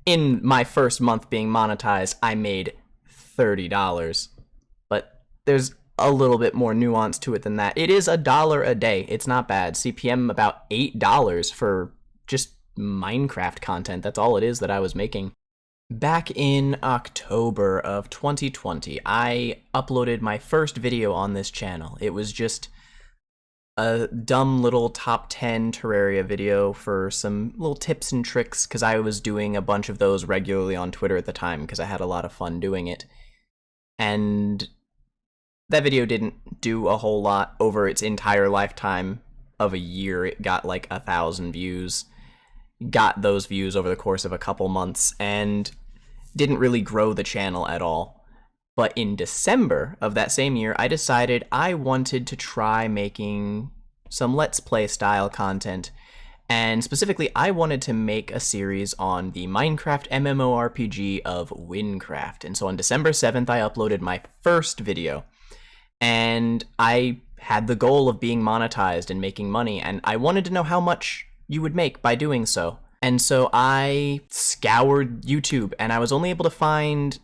in my first month being monetized, I made $30. But there's a little bit more nuance to it than that. It is $1 a day. It's not bad. CPM about $8 for just Minecraft content. That's all it is that I was making. Back in October of 2020, I uploaded my first video on this channel. It was just a dumb little top 10 Terraria video for some little tips and tricks, because I was doing a bunch of those regularly on Twitter at the time because I had a lot of fun doing it. And that video didn't do a whole lot over its entire lifetime of a year. It got like 1,000 views, got those views over the course of a couple months, and didn't really grow the channel at all. But in December of that same year, I decided I wanted to try making some Let's Play style content. And specifically, I wanted to make a series on the Minecraft MMORPG of Wynncraft. And so on December 7th, I uploaded my first video. And I had the goal of being monetized and making money. And I wanted to know how much you would make by doing so. And so I scoured YouTube, and I was only able to find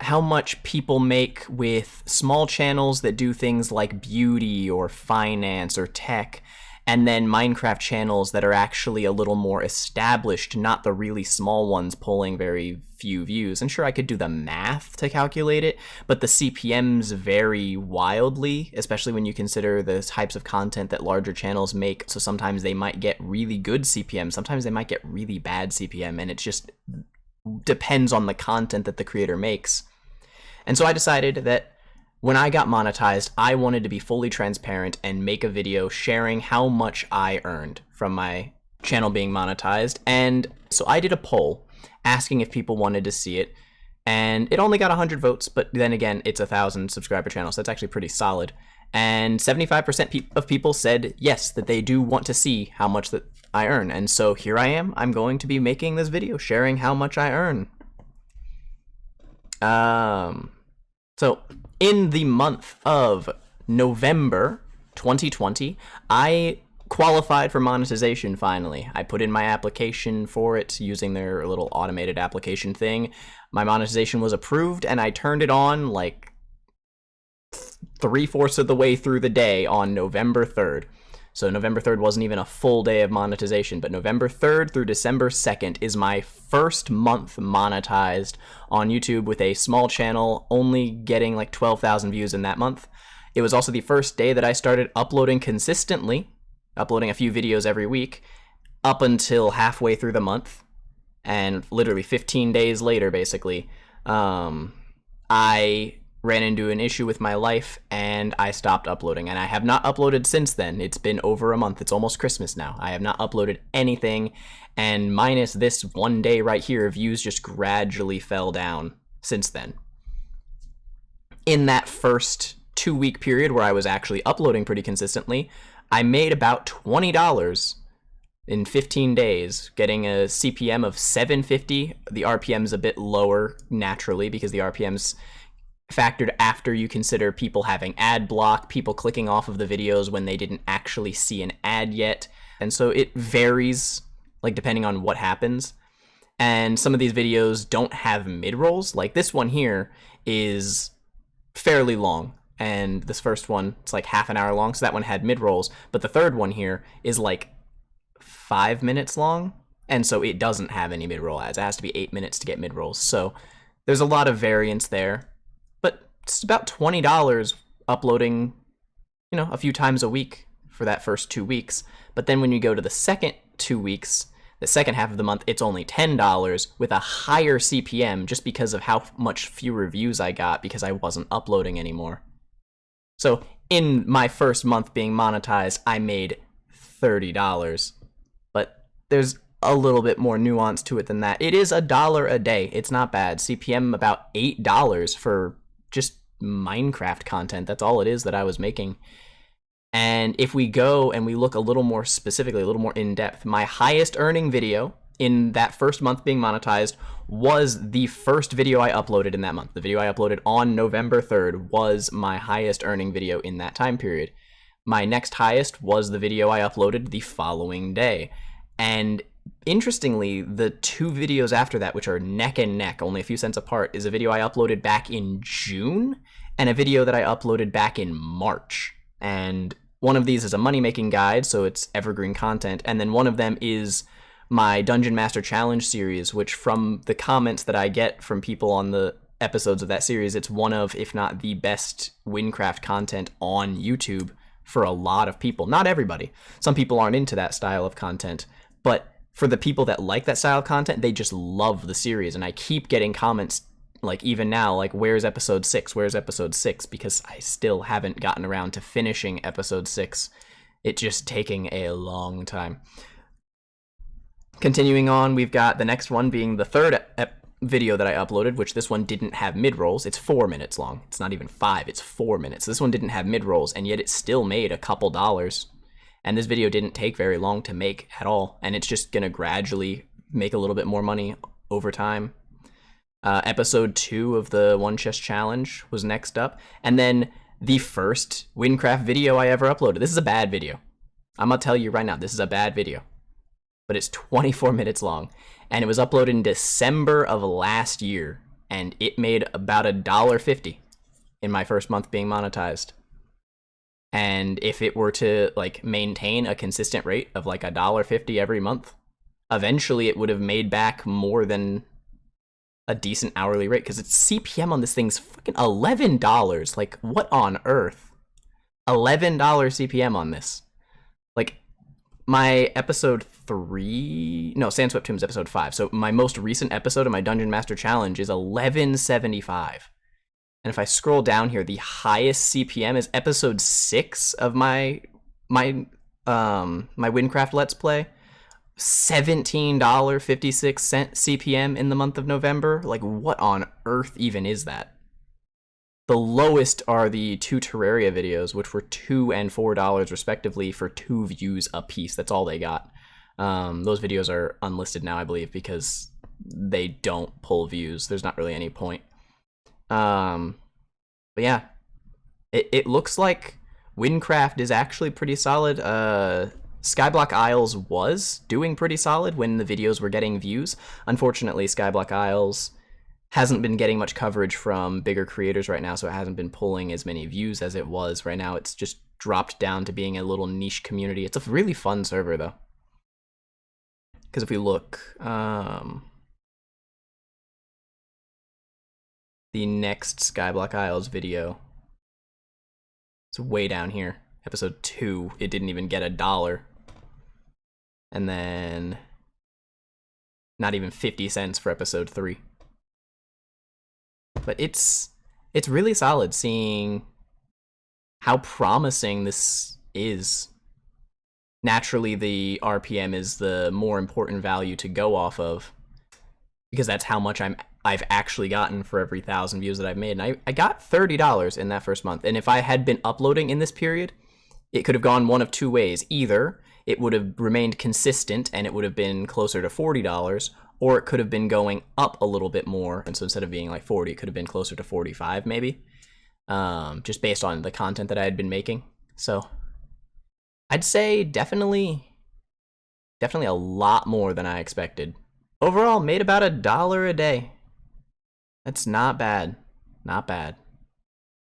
how much people make with small channels that do things like beauty or finance or tech, and then Minecraft channels that are actually a little more established, not the really small ones pulling very few views. And sure, I could do the math to calculate it, but the CPMs vary wildly, especially when you consider the types of content that larger channels make. So sometimes they might get really good CPM, sometimes they might get really bad CPM, and it just depends on the content that the creator makes. And so I decided that when I got monetized, I wanted to be fully transparent and make a video sharing how much I earned from my channel being monetized. And so I did a poll asking if people wanted to see it, and it only got 100 votes, but then again, it's a 1,000 subscriber channel, so that's actually pretty solid. And 75% of people said yes, that they do want to see how much that I earn. And so here I am. I'm going to be making this video sharing how much I earn. So in the month of November 2020, I qualified for monetization finally. I put in my application for it using their little automated application thing. My monetization was approved, and I turned it on like 3/4 of the way through the day on November 3rd. So November 3rd wasn't even a full day of monetization, but November 3rd through December 2nd is my first month monetized on YouTube with a small channel, only getting like 12,000 views in that month. It was also the first day that I started uploading consistently, uploading a few videos every week, up until halfway through the month. And literally 15 days later, basically, I ran into an issue with my life, and I stopped uploading, and I have not uploaded since then. It's been over a month. It's almost Christmas now. I have not uploaded anything, and minus this one day right here, views just gradually fell down since then. In that first 2-week period where I was actually uploading pretty consistently, I made about $20 in 15 days, getting a CPM of 750. The RPM's a bit lower naturally because the RPM's factored after you consider people having ad block, people clicking off of the videos when they didn't actually see an ad yet. And so it varies, like, depending on what happens. And some of these videos don't have mid-rolls. Like this one here is fairly long, and this first one, it's like half an hour long, so that one had mid-rolls. But the third one here is like 5 minutes long, and so it doesn't have any mid-roll ads. It has to be 8 minutes to get mid-rolls. So there's a lot of variance there. But it's about $20 uploading, you know, a few times a week for that first 2 weeks. But then when you go to the second 2 weeks, the second half of the month, it's only $10 with a higher CPM just because of how much fewer views I got because I wasn't uploading anymore. So in my first month being monetized, I made $30. But there's a little bit more nuance to it than that. It is $1 a day. It's not bad. CPM about $8 for just Minecraft content. That's all it is that I was making. And if we go and we look a little more specifically, a little more in depth, my highest earning video in that first month being monetized was the first video I uploaded in that month. The video I uploaded on November 3rd was my highest earning video in that time period. My next highest was the video I uploaded the following day. And interestingly, the two videos after that, which are neck and neck, only a few cents apart, is a video I uploaded back in June and a video that I uploaded back in March. And one of these is a money-making guide, so it's evergreen content, and then one of them is my Dungeon Master Challenge series, which from the comments that I get from people on the episodes of that series, it's one of, if not the best Wynncraft content on YouTube for a lot of people. Not everybody. Some people aren't into that style of content, but for the people that like that style of content, they just love the series. And I keep getting comments, like even now, like, where's episode 6? Where's episode 6? Because I still haven't gotten around to finishing episode 6. It's just taking a long time. Continuing on, we've got the next one being the third video that I uploaded, which this one didn't have mid-rolls. It's 4 minutes long. It's not even 5, it's 4 minutes. This one didn't have mid-rolls, and yet it still made a couple dollars. And this video didn't take very long to make at all, and it's just gonna gradually make a little bit more money over time. Episode 2 of the One Chest Challenge was next up, and then the first Wynncraft video I ever uploaded. This is a bad video. I'm gonna tell you right now, this is a bad video. But it's 24 minutes long, and it was uploaded in December of last year, and it made about $1.50 in my first month being monetized. And if it were to like maintain a consistent rate of like $1.50 every month, eventually it would have made back more than a decent hourly rate, because its CPM on this thing's fucking $11. Like, what on earth? $11 CPM on this. Like, my episode 3, no, Sandswept Tomb's episode 5. So my most recent episode of my Dungeon Master Challenge is $11.75. And if I scroll down here, the highest CPM is episode 6 of my Wynncraft Let's Play. $17.56 CPM in the month of November. Like, what on earth even is that? The lowest are the 2 Terraria videos, which were $2 and $4 respectively for 2 views a piece. That's all they got. Those videos are unlisted now, I believe, because they don't pull views. There's not really any point. But yeah, it looks like Wynncraft is actually pretty solid. Skyblock Isles was doing pretty solid when the videos were getting views. Unfortunately, Skyblock Isles hasn't been getting much coverage from bigger creators right now, so it hasn't been pulling as many views as it was. Right now, it's just dropped down to being a little niche community. It's a really fun server, though. Because if we look, the next Skyblock Isles video, it's way down here. Episode 2, it didn't even get $1. And then not even 50 cents for episode 3. But it's really solid seeing how promising this is. Naturally, the RPM is the more important value to go off of, because that's how much I've actually gotten for every 1,000 views that I've made. And I got $30 in that first month. And if I had been uploading in this period, it could have gone one of 2 ways. Either it would have remained consistent and it would have been closer to $40, or it could have been going up a little bit more. And so instead of being like 40, it could have been closer to 45 maybe, just based on the content that I had been making. So I'd say definitely a lot more than I expected. Overall, made about $1 a day. That's not bad. Not bad.